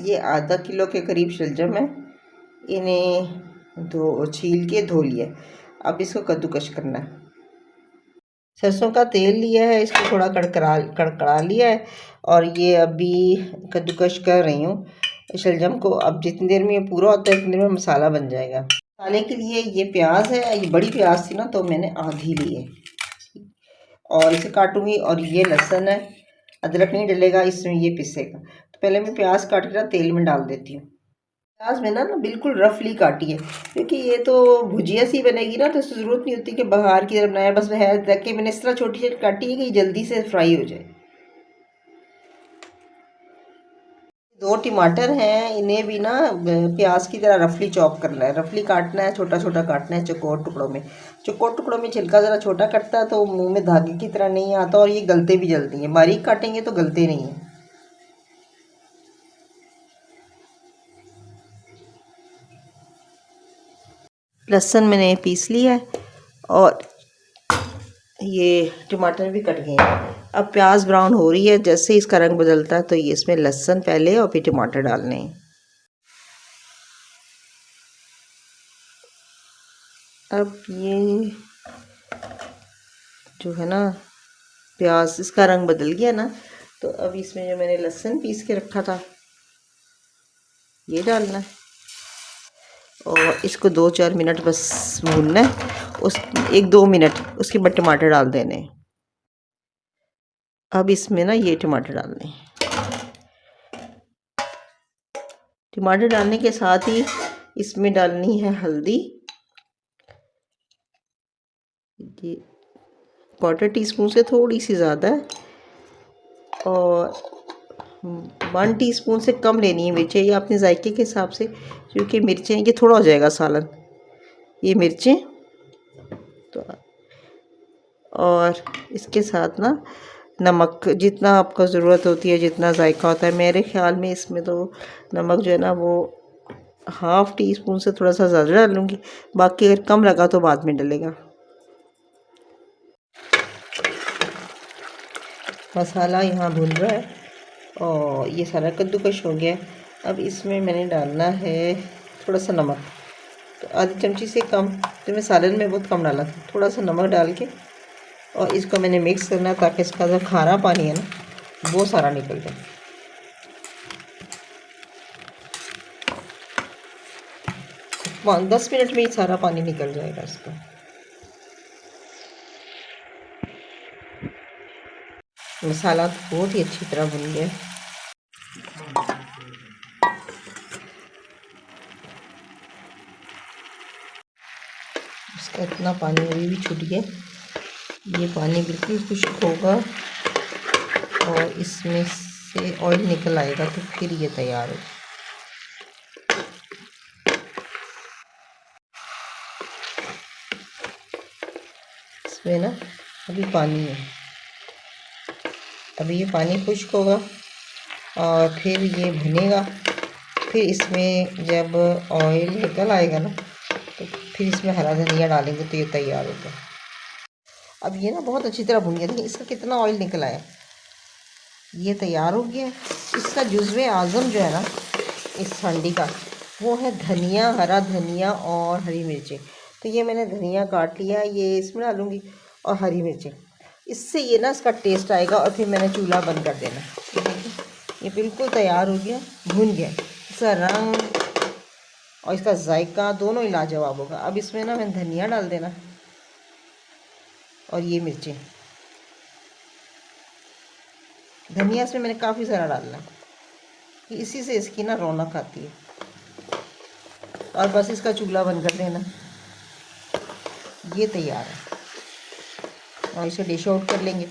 ये आधा किलो के करीब शलजम है। इन्हें छील के धो लिया। अब इसको कद्दूकश करना है। सरसों का तेल लिया है, इसको थोड़ा कड़कड़ा लिया है और ये अभी कद्दूकश कर रही हूँ शलजम को। अब जितनी देर में ये पूरा होता है उतनी देर में मसाला बन जाएगा। मसाले के लिए ये प्याज है, ये बड़ी प्याज थी ना तो मैंने आधी ली है और इसे काटूंगी। और ये लहसुन है, अदरक नहीं डलेगा इसमें, ये पिसेगा। तो पहले मैं प्याज काट कर तेल में डाल देती हूँ। प्याज मैंने ना बिल्कुल रफली काटी है क्योंकि ये तो भुजिया सी बनेगी ना, तो ज़रूरत नहीं होती कि बाहर की तरफ बनाया। बस है ताकि मैंने इस तरह छोटी छोटी काटी है कि जल्दी से फ्राई हो जाए। 2 टमाटर हैं, इन्हें भी ना प्याज की तरह रफली चॉप करना है, रफली काटना है, छोटा छोटा काटना है चौकोर टुकड़ों में। चौकोर टुकड़ों में छिलका ज़रा छोटा कटता है तो मुंह में धागे की तरह नहीं आता और ये गलते भी जल्दी हैं। बारीक काटेंगे तो गलते नहीं हैं। लहसुन मैंने पीस लिया है और ये टमाटर भी कट गए हैं। अब प्याज ब्राउन हो रही है, जैसे इसका रंग बदलता है तो ये इसमें लहसुन पहले और फिर टमाटर डालने हैं। अब ये जो है ना प्याज, इसका रंग बदल गया ना, तो अब इसमें जो मैंने लहसुन पीस के रखा था ये डालना है और इसको 2-4 मिनट बस भूनना है। उस 1-2 मिनट, उसके बाद टमाटर डाल देने हैं। अब इसमें ना ये टमाटर डालने हैं। टमाटर डालने के साथ ही इसमें डालनी है हल्दी, ये 1/4 टीस्पून से थोड़ी सी ज़्यादा है और 1 टीस्पून से कम लेनी है मिर्चें, ये अपने जायके के हिसाब से, क्योंकि मिर्चें ये थोड़ा हो जाएगा सालन, ये मिर्चें तो। और इसके साथ ना नमक जितना आपको ज़रूरत होती है, जितना जायका होता है। मेरे ख़्याल में इसमें तो नमक जो है ना वो 1/2 टीस्पून से थोड़ा सा ज़्यादा डालूँगी, बाकी अगर कम लगा तो बाद में डलेगा। मसाला यहाँ भुन रहा है और ये सारा कद्दूकश हो गया। अब इसमें मैंने डालना है थोड़ा सा नमक, तो आधी चमची से कम, तो मैं सालन में बहुत कम डाला था। थोड़ा सा नमक डाल के और इसको मैंने मिक्स करना है ताकि इसका जो खारा पानी है ना वो सारा निकल जाए। 10 मिनट में ही सारा पानी निकल जाएगा इसका। मसाला तो बहुत ही अच्छी तरह भुन गया। इसका इतना पानी अभी भी छूट गया, ये पानी बिल्कुल खुश्क होगा और इसमें से ऑयल निकल आएगा तो फिर ये तैयार हो। इसमें ना अभी पानी है, अभी ये पानी खुश्क होगा और फिर ये भुनेगा। फिर इसमें जब ऑयल निकल आएगा ना तो फिर इसमें हरा धनिया डालेंगे तो ये तैयार होगा। अब ये ना बहुत अच्छी तरह भुन गया, देखिए इसका कितना ऑयल निकल आया, ये तैयार हो गया। इसका जुज़्वे आज़म जो है ना इस हांडी का, वो है धनिया, हरा धनिया और हरी मिर्चें। तो ये मैंने धनिया काट लिया, ये इसमें डालूँगी और हरी मिर्चें, इससे ये ना इसका टेस्ट आएगा। और फिर मैंने चूल्हा बंद कर देना। ये बिल्कुल तैयार हो गया, भुन गया, इसका रंग और इसका जायका दोनों ही लाजवाब होगा। अब इसमें ना मैंने धनिया डाल देना और ये मिर्चें, धनिया इसमें मैंने काफ़ी सारा डालना, इसी से इसकी ना रौनक आती है। और बस इसका चूल्हा बंद कर देना, ये तैयार है और इसे डिश आउट कर लेंगे।